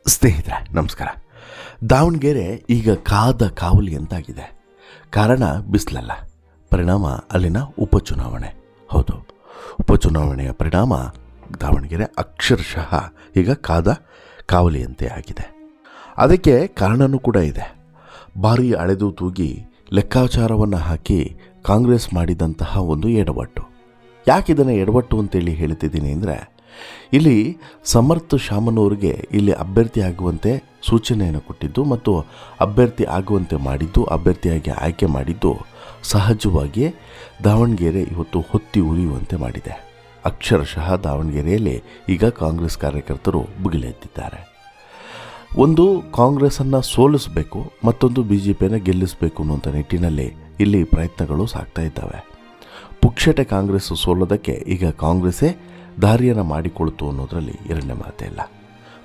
ಸ್ನೇಹಿತರೆ ನಮಸ್ಕಾರ. ದಾವಣಗೆರೆ ಈಗ ಕಾದ ಕಾವಲಿ ಅಂತಾಗಿದೆ. ಕಾರಣ ಬಿಸಿಲಲ್ಲ, ಪರಿಣಾಮ ಅಲ್ಲಿನ ಉಪಚುನಾವಣೆ. ಹೌದು, ಉಪಚುನಾವಣೆಯ ಪರಿಣಾಮ ದಾವಣಗೆರೆ ಅಕ್ಷರಶಃ ಈಗ ಕಾದ ಕಾವಲಿಯಂತೆ ಆಗಿದೆ. ಅದಕ್ಕೆ ಕಾರಣವೂ ಕೂಡ ಇದೆ. ಭಾರೀ ಅಳೆದು ತೂಗಿ ಲೆಕ್ಕಾಚಾರವನ್ನು ಹಾಕಿ ಕಾಂಗ್ರೆಸ್ ಮಾಡಿದಂತಹ ಒಂದು ಎಡವಟ್ಟು. ಯಾಕೆ ಇದನ್ನು ಎಡವಟ್ಟು ಅಂತೇಳಿ ಹೇಳ್ತಿದ್ದೀನಿ ಅಂದರೆ, ಇಲ್ಲಿ ಸಮರ್ಥ ಶಾಮನೂರಿಗೆ ಇಲ್ಲಿ ಅಭ್ಯರ್ಥಿ ಆಗುವಂತೆ ಸೂಚನೆಯನ್ನು ಕೊಟ್ಟಿದ್ದು ಮತ್ತು ಅಭ್ಯರ್ಥಿ ಆಗುವಂತೆ ಮಾಡಿದ್ದು, ಅಭ್ಯರ್ಥಿಯಾಗಿ ಆಯ್ಕೆ ಮಾಡಿದ್ದು ಸಹಜವಾಗಿಯೇ ದಾವಣಗೆರೆ ಇವತ್ತು ಹೊತ್ತಿ ಉರಿಯುವಂತೆ ಮಾಡಿದೆ. ಅಕ್ಷರಶಃ ದಾವಣಗೆರೆಯಲ್ಲಿ ಈಗ ಕಾಂಗ್ರೆಸ್ ಕಾರ್ಯಕರ್ತರು ಭುಗಿಲೆದ್ದಿದ್ದಾರೆ. ಒಂದು ಕಾಂಗ್ರೆಸ್ಸನ್ನು ಸೋಲಿಸಬೇಕು, ಮತ್ತೊಂದು BJPಯನ್ನು ಗೆಲ್ಲಿಸಬೇಕು ಅನ್ನುವಂಥ ನಿಟ್ಟಿನಲ್ಲಿ ಇಲ್ಲಿ ಪ್ರಯತ್ನಗಳು ಸಾಗ್ತಾ ಇದ್ದಾವೆ. ಪುಕ್ಷಟೆ ಕಾಂಗ್ರೆಸ್ ಸೋಲೋದಕ್ಕೆ ಈಗ ಕಾಂಗ್ರೆಸ್ಸೇ ದಾರಿಯನ್ನು ಮಾಡಿಕೊಳ್ತು ಅನ್ನೋದರಲ್ಲಿ ಎರಡನೇ ಮಾತೇ ಇಲ್ಲ.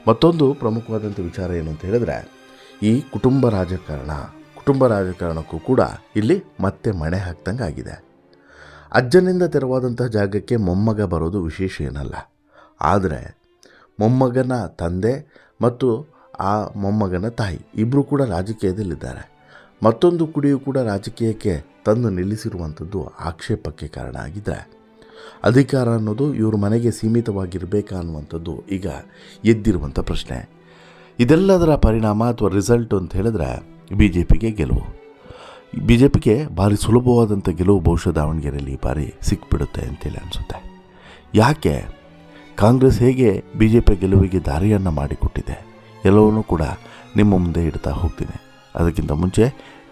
ಮತ್ತೊಂದು ಪ್ರಮುಖವಾದಂಥ ವಿಚಾರ ಏನು ಅಂತ ಹೇಳಿದ್ರೆ, ಈ ಕುಟುಂಬ ರಾಜಕಾರಣಕ್ಕೂ ಕೂಡ ಇಲ್ಲಿ ಮತ್ತೆ ಮಣೆ ಹಾಕ್ದಂಗೆ ಆಗಿದೆ. ಅಜ್ಜನಿಂದ ತೆರವಾದಂಥ ಜಾಗಕ್ಕೆ ಮೊಮ್ಮಗ ಬರೋದು ವಿಶೇಷ ಏನಲ್ಲ. ಆದರೆ ಮೊಮ್ಮಗನ ತಂದೆ ಮತ್ತು ಆ ಮೊಮ್ಮಗನ ತಾಯಿ ಇಬ್ಬರು ಕೂಡ ರಾಜಕೀಯದಲ್ಲಿದ್ದಾರೆ. ಮತ್ತೊಂದು ಕುಡಿಯೂ ಕೂಡ ರಾಜಕೀಯಕ್ಕೆ ತಂದು ನಿಲ್ಲಿಸಿರುವಂಥದ್ದು ಆಕ್ಷೇಪಕ್ಕೆ ಕಾರಣ ಆಗಿದೆ. ಅಧಿಕಾರ ಅನ್ನೋದು ಇವ್ರ ಮನೆಗೆ ಸೀಮಿತವಾಗಿರಬೇಕಾ ಅನ್ನುವಂಥದ್ದು ಈಗ ಎದ್ದಿರುವಂಥ ಪ್ರಶ್ನೆ. ಇದೆಲ್ಲದರ ಪರಿಣಾಮ ಅಥವಾ ರಿಸಲ್ಟ್ ಅಂತ ಹೇಳಿದ್ರೆ BJPಗೆ ಗೆಲುವು. BJPಗೆ ಭಾರಿ ಸುಲಭವಾದಂಥ ಗೆಲುವು ಬಹುಶಃ ದಾವಣಗೆರೆಯಲ್ಲಿ ಈ ಬಾರಿ ಸಿಕ್ಬಿಡುತ್ತೆ ಅಂತೇಳಿ ಅನಿಸುತ್ತೆ. ಯಾಕೆ? ಕಾಂಗ್ರೆಸ್ ಹೇಗೆ BJP ಗೆಲುವಿಗೆ ದಾರಿಯನ್ನು ಮಾಡಿಕೊಟ್ಟಿದೆ ಎಲ್ಲವನ್ನೂ ಕೂಡ ನಿಮ್ಮ ಮುಂದೆ ಇಡ್ತಾ ಹೋಗ್ತೀನಿ. ಅದಕ್ಕಿಂತ ಮುಂಚೆ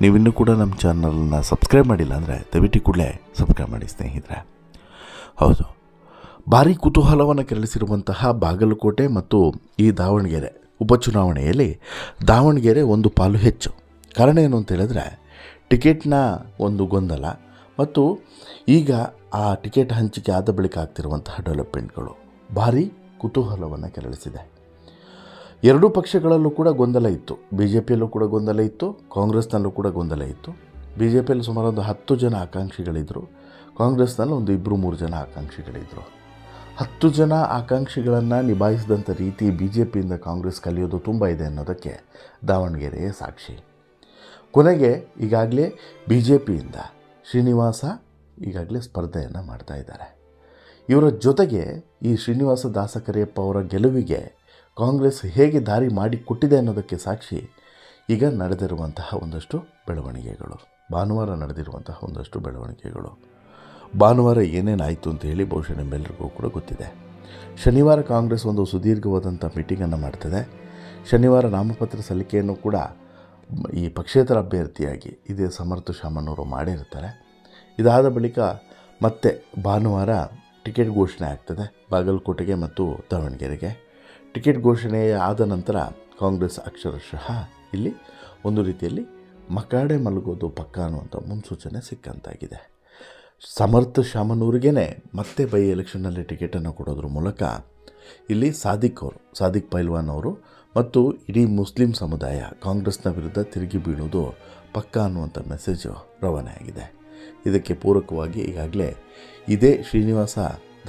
ನೀವಿನ್ನೂ ಕೂಡ ನಮ್ಮ ಚಾನಲನ್ನು ಸಬ್ಸ್ಕ್ರೈಬ್ ಮಾಡಿಲ್ಲ ಅಂದರೆ ದಯವಿಟ್ಟು ಕೂಡಲೇ ಸಬ್ಸ್ಕ್ರೈಬ್ ಮಾಡಿ ಸ್ನೇಹಿತರೆ. ಹೌದು, ಭಾರೀ ಕುತೂಹಲವನ್ನು ಕೆರಳಿಸಿರುವಂತಹ ಬಾಗಲಕೋಟೆ ಮತ್ತು ಈ ದಾವಣಗೆರೆ ಉಪಚುನಾವಣೆಯಲ್ಲಿ ದಾವಣಗೆರೆ ಒಂದು ಪಾಲು ಹೆಚ್ಚು. ಕಾರಣ ಏನು ಅಂತ ಹೇಳಿದ್ರೆ, ಟಿಕೆಟ್ನ ಒಂದು ಗೊಂದಲ ಮತ್ತು ಈಗ ಆ ಟಿಕೆಟ್ ಹಂಚಿಕೆ ಆದ ಬಳಿಕ ಆಗ್ತಿರುವಂತಹ ಡೆವಲಪ್ಮೆಂಟ್ಗಳು ಭಾರೀ ಕುತೂಹಲವನ್ನು ಕೆರಳಿಸಿದೆ. ಎರಡೂ ಪಕ್ಷಗಳಲ್ಲೂ ಕೂಡ ಗೊಂದಲ ಇತ್ತು. BJPಯಲ್ಲೂ ಕೂಡ ಗೊಂದಲ ಇತ್ತು, ಕಾಂಗ್ರೆಸ್ನಲ್ಲೂ ಕೂಡ ಗೊಂದಲ ಇತ್ತು. BJPಯಲ್ಲಿ ಸುಮಾರು ಒಂದು 10 ಜನ ಆಕಾಂಕ್ಷಿಗಳಿದ್ದರು, ಕಾಂಗ್ರೆಸ್ನಲ್ಲಿ ಒಂದು 2-3 ಜನ ಆಕಾಂಕ್ಷಿಗಳಿದ್ದರು. 10 ಜನ ಆಕಾಂಕ್ಷಿಗಳನ್ನು ನಿಭಾಯಿಸಿದಂಥ ರೀತಿ BJPಯಿಂದ ಕಾಂಗ್ರೆಸ್ ಕಲಿಯೋದು ತುಂಬ ಇದೆ ಅನ್ನೋದಕ್ಕೆ ದಾವಣಗೆರೆಯೇ ಸಾಕ್ಷಿ. ಕೊನೆಗೆ ಈಗಾಗಲೇ BJPಯಿಂದ ಶ್ರೀನಿವಾಸ ಈಗಾಗಲೇ ಸ್ಪರ್ಧೆಯನ್ನು ಮಾಡ್ತಾ ಇದ್ದಾರೆ. ಇವರ ಜೊತೆಗೆ ಈ ಶ್ರೀನಿವಾಸ ದಾಸಕರಿಯಪ್ಪ ಅವರ ಗೆಲುವಿಗೆ ಕಾಂಗ್ರೆಸ್ ಹೇಗೆ ದಾರಿ ಮಾಡಿಕೊಟ್ಟಿದೆ ಅನ್ನೋದಕ್ಕೆ ಸಾಕ್ಷಿ ಈಗ ನಡೆದಿರುವಂತಹ ಒಂದಷ್ಟು ಬೆಳವಣಿಗೆಗಳು, ಭಾನುವಾರ ನಡೆದಿರುವಂತಹ ಒಂದಷ್ಟು ಬೆಳವಣಿಗೆಗಳು. ಭಾನುವಾರ ಏನೇನಾಯಿತು ಅಂತ ಹೇಳಿ ಬಹುಶಃ ನಿಮ್ಮೆಲ್ಲರಿಗೂ ಕೂಡ ಗೊತ್ತಿದೆ. ಶನಿವಾರ ಕಾಂಗ್ರೆಸ್ ಒಂದು ಸುದೀರ್ಘವಾದಂಥ ಮೀಟಿಂಗನ್ನು ಮಾಡ್ತದೆ. ಶನಿವಾರ ನಾಮಪತ್ರ ಸಲ್ಲಿಕೆಯನ್ನು ಕೂಡ ಈ ಪಕ್ಷೇತರ ಅಭ್ಯರ್ಥಿಯಾಗಿ ಇದೇ ಸಮರ್ಥ ಶಾಮನೂರು ಮಾಡಿರ್ತಾರೆ. ಇದಾದ ಬಳಿಕ ಮತ್ತೆ ಭಾನುವಾರ ಟಿಕೆಟ್ ಘೋಷಣೆ ಆಗ್ತದೆ ಬಾಗಲಕೋಟೆಗೆ ಮತ್ತು ದಾವಣಗೆರೆಗೆ. ಟಿಕೆಟ್ ಘೋಷಣೆ ಆದ ನಂತರ ಕಾಂಗ್ರೆಸ್ ಅಕ್ಷರಶಃ ಇಲ್ಲಿ ಒಂದು ರೀತಿಯಲ್ಲಿ ಮಕಾಡೆ ಮಲಗೋದು ಪಕ್ಕ ಅನ್ನುವಂಥ ಮುನ್ಸೂಚನೆ ಸಿಕ್ಕಂತಾಗಿದೆ. ಸಮರ್ಥ ಶಾಮನೂರಿಗೇ ಮತ್ತೆ ಬೈ ಎಲೆಕ್ಷನ್ನಲ್ಲಿ ಟಿಕೆಟನ್ನು ಕೊಡೋದ್ರ ಮೂಲಕ ಇಲ್ಲಿ ಸಾದಿಕ್ ಪೈಲ್ವಾನ್ ಅವರು ಮತ್ತು ಇಡೀ ಮುಸ್ಲಿಂ ಸಮುದಾಯ ಕಾಂಗ್ರೆಸ್ನ ವಿರುದ್ಧ ತಿರುಗಿ ಬೀಳೋದು ಪಕ್ಕ ಅನ್ನುವಂಥ ಮೆಸೇಜು ರವಾನೆ ಆಗಿದೆ. ಇದಕ್ಕೆ ಪೂರಕವಾಗಿ ಈಗಾಗಲೇ ಇದೇ ಶ್ರೀನಿವಾಸ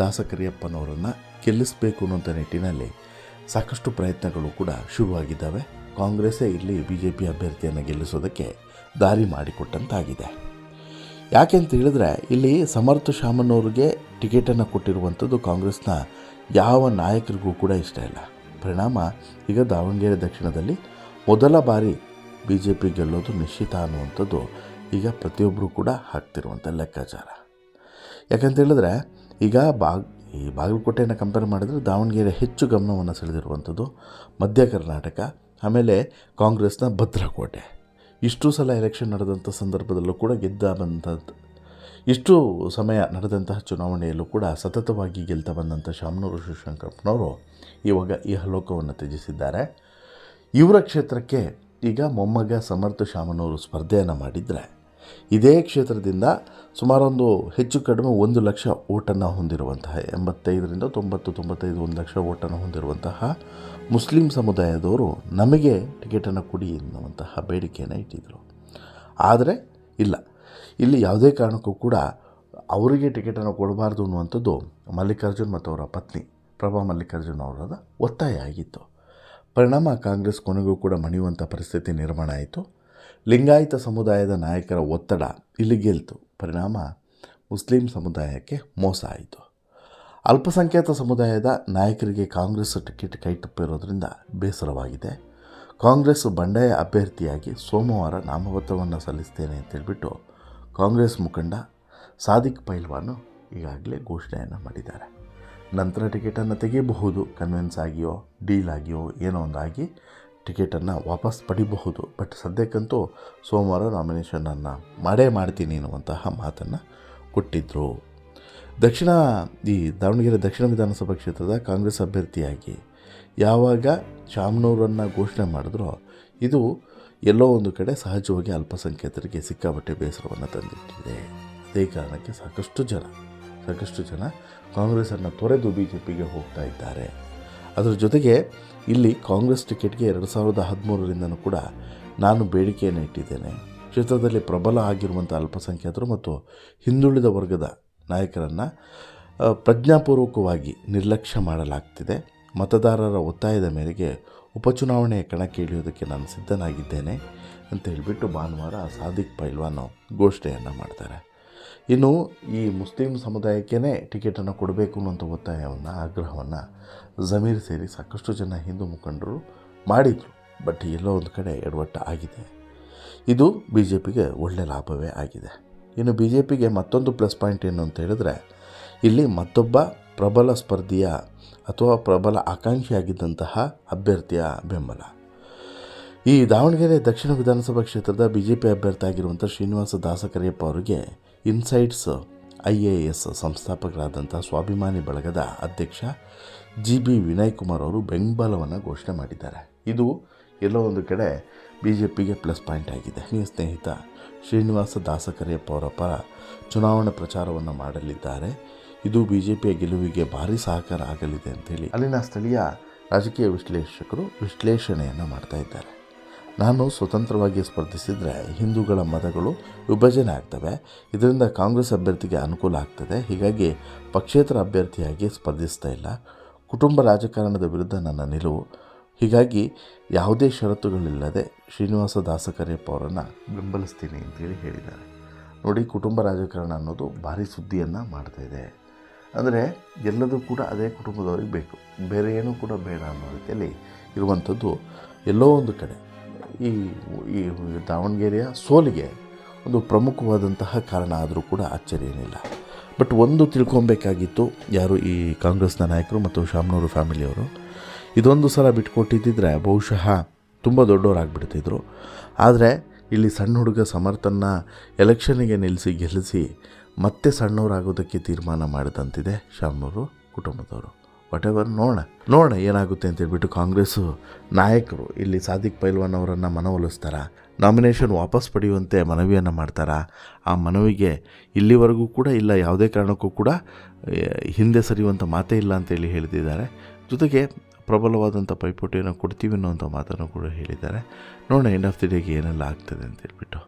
ದಾಸಕರಿಯಪ್ಪನವರನ್ನು ಗೆಲ್ಲಿಸಬೇಕು ಅನ್ನುವಂಥ ನಿಟ್ಟಿನಲ್ಲಿ ಸಾಕಷ್ಟು ಪ್ರಯತ್ನಗಳು ಕೂಡ ಶುರುವಾಗಿದ್ದಾವೆ. ಕಾಂಗ್ರೆಸ್ಸೇ ಇಲ್ಲಿ BJP ಅಭ್ಯರ್ಥಿಯನ್ನು ಗೆಲ್ಲಿಸೋದಕ್ಕೆ ದಾರಿ ಮಾಡಿಕೊಟ್ಟಂತಾಗಿದೆ. ಯಾಕೆ ಅಂತ ಹೇಳಿದ್ರೆ, ಇಲ್ಲಿ ಸಮರ್ಥ ಶಾಮನವ್ರಿಗೆ ಟಿಕೆಟನ್ನು ಕೊಟ್ಟಿರುವಂಥದ್ದು ಕಾಂಗ್ರೆಸ್ನ ಯಾವ ನಾಯಕರಿಗೂ ಕೂಡ ಇಷ್ಟ ಇಲ್ಲ. ಪರಿಣಾಮ ಈಗ ದಾವಣಗೆರೆ ದಕ್ಷಿಣದಲ್ಲಿ ಮೊದಲ ಬಾರಿ BJP ಗೆಲ್ಲೋದು ನಿಶ್ಚಿತ ಅನ್ನುವಂಥದ್ದು ಈಗ ಪ್ರತಿಯೊಬ್ಬರೂ ಕೂಡ ಹಾಕ್ತಿರುವಂಥ ಲೆಕ್ಕಾಚಾರ. ಯಾಕಂತ ಹೇಳಿದ್ರೆ, ಈಗ ಈ ಬಾಗಲಕೋಟೆಯನ್ನು ಕಂಪೇರ್ ಮಾಡಿದರೆ ದಾವಣಗೆರೆ ಹೆಚ್ಚು ಗಮನವನ್ನು ಸೆಳೆದಿರುವಂಥದ್ದು. ಮಧ್ಯ ಕರ್ನಾಟಕ, ಆಮೇಲೆ ಕಾಂಗ್ರೆಸ್ನ ಭದ್ರಕೋಟೆ. ಇಷ್ಟು ಸಲ ಎಲೆಕ್ಷನ್ ನಡೆದಂಥ ಸಂದರ್ಭದಲ್ಲೂ ಕೂಡ ಇಷ್ಟು ಸಮಯ ನಡೆದಂತಹ ಚುನಾವಣೆಯಲ್ಲೂ ಕೂಡ ಸತತವಾಗಿ ಗೆಲ್ತಾ ಬಂದಂಥ ಶಾಮನೂರು ಶಿವಶಂಕರಪ್ಪನವರು ಇವಾಗ ಈ ಹಲೋಕವನ್ನು ತ್ಯಜಿಸಿದ್ದಾರೆ. ಇವರ ಕ್ಷೇತ್ರಕ್ಕೆ ಈಗ ಮೊಮ್ಮಗ ಸಮರ್ಥ ಶಾಮನೂರು ಸ್ಪರ್ಧೆಯನ್ನು ಮಾಡಿದರೆ, ಇದೇ ಕ್ಷೇತ್ರದಿಂದ ಸುಮಾರೊಂದು ಹೆಚ್ಚು ಕಡಿಮೆ 1 ಲಕ್ಷ ಓಟನ್ನು ಹೊಂದಿರುವಂತಹ 85-90-95 1 ಲಕ್ಷ ಓಟನ್ನು ಹೊಂದಿರುವಂತಹ ಮುಸ್ಲಿಂ ಸಮುದಾಯದವರು ನಮಗೆ ಟಿಕೆಟನ್ನು ಕೊಡಿ ಎನ್ನುವಂತಹ ಬೇಡಿಕೆಯನ್ನು ಇಟ್ಟಿದ್ದರು. ಆದರೆ ಇಲ್ಲ, ಇಲ್ಲಿ ಯಾವುದೇ ಕಾರಣಕ್ಕೂ ಕೂಡ ಅವರಿಗೆ ಟಿಕೆಟನ್ನು ಕೊಡಬಾರ್ದು ಅನ್ನುವಂಥದ್ದು ಮಲ್ಲಿಕಾರ್ಜುನ್ ಮತ್ತು ಅವರ ಪತ್ನಿ ಪ್ರಭಾ ಮಲ್ಲಿಕಾರ್ಜುನ್ ಅವರ ಒತ್ತಾಯ ಆಗಿತ್ತು. ಪರಿಣಾಮ ಕಾಂಗ್ರೆಸ್ ಕೊನೆಗೂ ಕೂಡ ಮಣಿಯುವಂಥ ಪರಿಸ್ಥಿತಿ ನಿರ್ಮಾಣ ಆಯಿತು. ಲಿಂಗಾಯತ ಸಮುದಾಯದ ನಾಯಕರ ಒತ್ತಡ ಇಲ್ಲಿ ಗೆಲ್ತು. ಪರಿಣಾಮ ಮುಸ್ಲಿಂ ಸಮುದಾಯಕ್ಕೆ ಮೋಸ ಆಯಿತು. ಅಲ್ಪಸಂಖ್ಯಾತ ಸಮುದಾಯದ ನಾಯಕರಿಗೆ ಕಾಂಗ್ರೆಸ್ ಟಿಕೆಟ್ ಕೈತಪ್ಪಿರೋದ್ರಿಂದ ಬೇಸರವಾಗಿದೆ. ಕಾಂಗ್ರೆಸ್ ಬಂಡಾಯ ಅಭ್ಯರ್ಥಿಯಾಗಿ ಸೋಮವಾರ ನಾಮಪತ್ರವನ್ನು ಸಲ್ಲಿಸ್ತೇನೆ ಅಂತೇಳ್ಬಿಟ್ಟು ಕಾಂಗ್ರೆಸ್ ಮುಖಂಡ ಸಾದಿಕ್ ಪೈಲ್ವಾನ್ ಈಗಾಗಲೇ ಘೋಷಣೆಯನ್ನು ಮಾಡಿದ್ದಾರೆ. ನಂತರ ಟಿಕೆಟನ್ನು ತೆಗೆಯಬಹುದು, ಕನ್ವಿನ್ಸ್ ಆಗಿಯೋ ಡೀಲ್ ಆಗಿಯೋ ಏನೋ ಒಂದಾಗಿ ಟಿಕೆಟನ್ನು ವಾಪಸ್ ಪಡಿಬಹುದು. ಬಟ್ ಸದ್ಯಕ್ಕಂತೂ ಸೋಮವಾರ ನಾಮಿನೇಷನನ್ನು ಮಾಡ್ತೀನಿ ಅನ್ನುವಂತಹ ಮಾತನ್ನು ಕೊಟ್ಟಿದ್ದರು. ದಾವಣಗೆರೆ ದಕ್ಷಿಣ ವಿಧಾನಸಭಾ ಕ್ಷೇತ್ರದ ಕಾಂಗ್ರೆಸ್ ಅಭ್ಯರ್ಥಿಯಾಗಿ ಯಾವಾಗ ಶಾಮನೂರನ್ನು ಘೋಷಣೆ ಮಾಡಿದ್ರೋ ಇದು ಎಲ್ಲೋ ಒಂದು ಕಡೆ ಸಹಜವಾಗಿ ಅಲ್ಪಸಂಖ್ಯಾತರಿಗೆ ಸಿಕ್ಕಾಪಟ್ಟೆ ಬೇಸರವನ್ನು ತಂದಿಟ್ಟಿದೆ. ಅದೇ ಕಾರಣಕ್ಕೆ ಸಾಕಷ್ಟು ಜನ ಕಾಂಗ್ರೆಸ್ಸನ್ನು ತೊರೆದು BJPಗೆ ಹೋಗ್ತಾ ಇದ್ದಾರೆ. ಅದರ ಜೊತೆಗೆ ಇಲ್ಲಿ ಕಾಂಗ್ರೆಸ್ ಟಿಕೆಟ್ಗೆ 2013ರಿಂದನೂ ಕೂಡ ನಾನು ಬೇಡಿಕೆಯನ್ನು ಇಟ್ಟಿದ್ದೇನೆ. ಕ್ಷೇತ್ರದಲ್ಲಿ ಪ್ರಬಲ ಆಗಿರುವಂಥ ಅಲ್ಪಸಂಖ್ಯಾತರು ಮತ್ತು ಹಿಂದುಳಿದ ವರ್ಗದ ನಾಯಕರನ್ನು ಪ್ರಜ್ಞಾಪೂರ್ವಕವಾಗಿ ನಿರ್ಲಕ್ಷ್ಯ ಮಾಡಲಾಗ್ತಿದೆ. ಮತದಾರರ ಒತ್ತಾಯದ ಮೇರೆಗೆ ಉಪಚುನಾವಣೆಯ ಕಣಕ್ಕೆ ಇಳಿಯೋದಕ್ಕೆ ನಾನು ಸಿದ್ಧನಾಗಿದ್ದೇನೆ ಅಂತ ಹೇಳಿಬಿಟ್ಟು ಭಾನುವಾರ ಸಾದಿಕ್ ಪೈಲ್ವಾನ್ ಘೋಷಣೆಯನ್ನು ಮಾಡ್ತಾರೆ. ಇನ್ನು ಈ ಮುಸ್ಲಿಂ ಸಮುದಾಯಕ್ಕೇ ಟಿಕೆಟನ್ನು ಕೊಡಬೇಕು ಅನ್ನುವಂಥ ಒತ್ತಾಯವನ್ನು, ಆಗ್ರಹವನ್ನು ಜಮೀರ್ ಸೇರಿ ಸಾಕಷ್ಟು ಜನ ಹಿಂದೂ ಮುಖಂಡರು ಮಾಡಿದರು. ಬಟ್ ಎಲ್ಲೋ ಒಂದು ಕಡೆ ಎಡವಟ್ಟು ಆಗಿದೆ. ಇದು BJPಗೆ ಒಳ್ಳೆಯ ಲಾಭವೇ ಆಗಿದೆ. ಇನ್ನು BJPಗೆ ಮತ್ತೊಂದು ಪ್ಲಸ್ ಪಾಯಿಂಟ್ ಏನು ಅಂತ ಹೇಳಿದ್ರೆ, ಇಲ್ಲಿ ಮತ್ತೊಬ್ಬ ಪ್ರಬಲ ಸ್ಪರ್ಧಿಯ ಅಥವಾ ಪ್ರಬಲ ಆಕಾಂಕ್ಷಿಯಾಗಿದ್ದಂತಹ ಅಭ್ಯರ್ಥಿಯ ಬೆಂಬಲ. ಈ ದಾವಣಗೆರೆ ದಕ್ಷಿಣ ವಿಧಾನಸಭಾ ಕ್ಷೇತ್ರದ BJP ಅಭ್ಯರ್ಥಿ ಆಗಿರುವಂಥ ಶ್ರೀನಿವಾಸ ದಾಸಕರಿಯಪ್ಪ ಅವರಿಗೆ ಇನ್ಸೈಟ್ಸ್ IAS ಸಂಸ್ಥಾಪಕರಾದಂಥ ಸ್ವಾಭಿಮಾನಿ ಬಳಗದ ಅಧ್ಯಕ್ಷ GB ವಿನಯ್ ಕುಮಾರ್ ಅವರು ಬೆಂಬಲವನ್ನು ಘೋಷಣೆ ಮಾಡಿದ್ದಾರೆ. ಇದು ಎಲ್ಲೋ ಒಂದು ಕಡೆ BJPಗೆ ಪ್ಲಸ್ ಪಾಯಿಂಟ್ ಆಗಿದೆ. ಈ ಸ್ನೇಹಿತ ಶ್ರೀನಿವಾಸ ದಾಸಕರಿಯಪ್ಪ ಅವರ ಪರ ಚುನಾವಣಾ ಪ್ರಚಾರವನ್ನು ಮಾಡಲಿದ್ದಾರೆ. ಇದು BJPಯ ಗೆಲುವಿಗೆ ಭಾರಿ ಸಹಕಾರ ಆಗಲಿದೆ ಅಂಥೇಳಿ ಅಲ್ಲಿನ ಸ್ಥಳೀಯ ರಾಜಕೀಯ ವಿಶ್ಲೇಷಕರು ವಿಶ್ಲೇಷಣೆಯನ್ನು ಮಾಡ್ತಾ ಇದ್ದಾರೆ. ನಾನು ಸ್ವತಂತ್ರವಾಗಿ ಸ್ಪರ್ಧಿಸಿದರೆ ಹಿಂದೂಗಳ ಮತಗಳು ವಿಭಜನೆ ಆಗ್ತವೆ, ಇದರಿಂದ ಕಾಂಗ್ರೆಸ್ ಅಭ್ಯರ್ಥಿಗೆ ಅನುಕೂಲ ಆಗ್ತದೆ. ಹೀಗಾಗಿ ಪಕ್ಷೇತರ ಅಭ್ಯರ್ಥಿಯಾಗಿ ಸ್ಪರ್ಧಿಸ್ತಾ ಇಲ್ಲ. ಕುಟುಂಬ ರಾಜಕಾರಣದ ವಿರುದ್ಧ ನನ್ನ ನಿಲುವು. ಹೀಗಾಗಿ ಯಾವುದೇ ಷರತ್ತುಗಳಿಲ್ಲದೆ ಶ್ರೀನಿವಾಸ ದಾಸಕರಿಯಪ್ಪ ಅವರನ್ನು ಬೆಂಬಲಿಸ್ತೀನಿ ಅಂತೇಳಿ ಹೇಳಿದ್ದಾರೆ. ನೋಡಿ, ಕುಟುಂಬ ರಾಜಕಾರಣ ಅನ್ನೋದು ಭಾರಿ ಸುದ್ದಿಯನ್ನು ಮಾಡ್ತಾಯಿದೆ. ಅಂದರೆ ಎಲ್ಲದೂ ಕೂಡ ಅದೇ ಕುಟುಂಬದವ್ರಿಗೆ ಬೇಕು, ಬೇರೆ ಏನೂ ಕೂಡ ಬೇಡ ಅನ್ನೋ ರೀತಿಯಲ್ಲಿ ಇರುವಂಥದ್ದು ಎಲ್ಲೋ ಒಂದು ಕಡೆ ಈ ದಾವಣಗೆರೆಯ ಸೋಲಿಗೆ ಒಂದು ಪ್ರಮುಖವಾದಂತಹ ಕಾರಣ ಆದರೂ ಕೂಡ ಆಶ್ಚರ್ಯ ಏನಿಲ್ಲ. ಬಟ್ ಒಂದು ತಿಳ್ಕೊಬೇಕಾಗಿತ್ತು ಯಾರು ಈ ಕಾಂಗ್ರೆಸ್ನ ನಾಯಕರು ಮತ್ತು ಶಾಮನೂರು ಫ್ಯಾಮಿಲಿಯವರು, ಇದೊಂದು ಸಲ ಬಿಟ್ಕೊಟ್ಟಿದ್ದರೆ ಬಹುಶಃ ತುಂಬ ದೊಡ್ಡವರಾಗಿಬಿಡ್ತಿದ್ರು. ಆದರೆ ಇಲ್ಲಿ ಸಣ್ಣ ಹುಡುಗ ಸಮರ್ಥನ ಎಲೆಕ್ಷನ್ನಿಗೆ ಗೆಲ್ಲಿಸಿ ಮತ್ತೆ ಸಣ್ಣವರಾಗೋದಕ್ಕೆ ತೀರ್ಮಾನ ಮಾಡಿದಂತಿದೆ ಶಾಮನೂರು ಕುಟುಂಬದವರು. ವಾಟೆವರ್ ನೋಡೋಣ ಏನಾಗುತ್ತೆ ಅಂತೇಳ್ಬಿಟ್ಟು ಕಾಂಗ್ರೆಸ್ಸು ನಾಯಕರು ಇಲ್ಲಿ ಸಾದಿಕ್ ಪೈಲ್ವಾನ್ ಅವರನ್ನು ಮನವೊಲಿಸ್ತಾರ, ನಾಮಿನೇಷನ್ ವಾಪಸ್ ಪಡೆಯುವಂತೆ ಮನವಿಯನ್ನು ಮಾಡ್ತಾರ. ಆ ಮನವಿಗೆ ಇಲ್ಲಿವರೆಗೂ ಕೂಡ ಇಲ್ಲ, ಯಾವುದೇ ಕಾರಣಕ್ಕೂ ಕೂಡ ಹಿಂದೆ ಸರಿಯುವಂಥ ಮಾತೇ ಇಲ್ಲ ಅಂತೇಳಿ ಹೇಳ್ತಿದ್ದಾರೆ. ಜೊತೆಗೆ ಪ್ರಬಲವಾದಂಥ ಪೈಪೋಟಿಯನ್ನು ಕೊಡ್ತೀವಿ ಅನ್ನೋಂಥ ಮಾತನ್ನು ಕೂಡ ಹೇಳಿದ್ದಾರೆ. ನೋಡೋಣ ಎಂಡ್ ಆಫ್ ದಿ ಡೇಗೆ ಏನೆಲ್ಲ ಆಗ್ತದೆ ಅಂತೇಳ್ಬಿಟ್ಟು.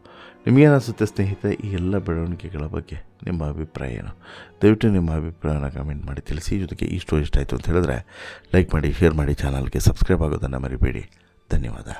ನಿಮಗೇನಿಸುತ್ತೆ ಸ್ನೇಹಿತರೆ ಈ ಎಲ್ಲ ಬೆಳವಣಿಗೆಗಳ ಬಗ್ಗೆ ನಿಮ್ಮ ಅಭಿಪ್ರಾಯ ಏನು? ದಯವಿಟ್ಟು ನಿಮ್ಮ ಅಭಿಪ್ರಾಯನ ಕಮೆಂಟ್ ಮಾಡಿ ತಿಳಿಸಿ. ಜೊತೆಗೆ ಈ ಸ್ಟೋರಿ ಇಷ್ಟ ಆಯಿತು ಅಂತ ಹೇಳಿದ್ರೆ ಲೈಕ್ ಮಾಡಿ, ಶೇರ್ ಮಾಡಿ, ಚಾನಲ್ಗೆ ಸಬ್ಸ್ಕ್ರೈಬ್ ಆಗೋದನ್ನು ಮರಿಬೇಡಿ. ಧನ್ಯವಾದ.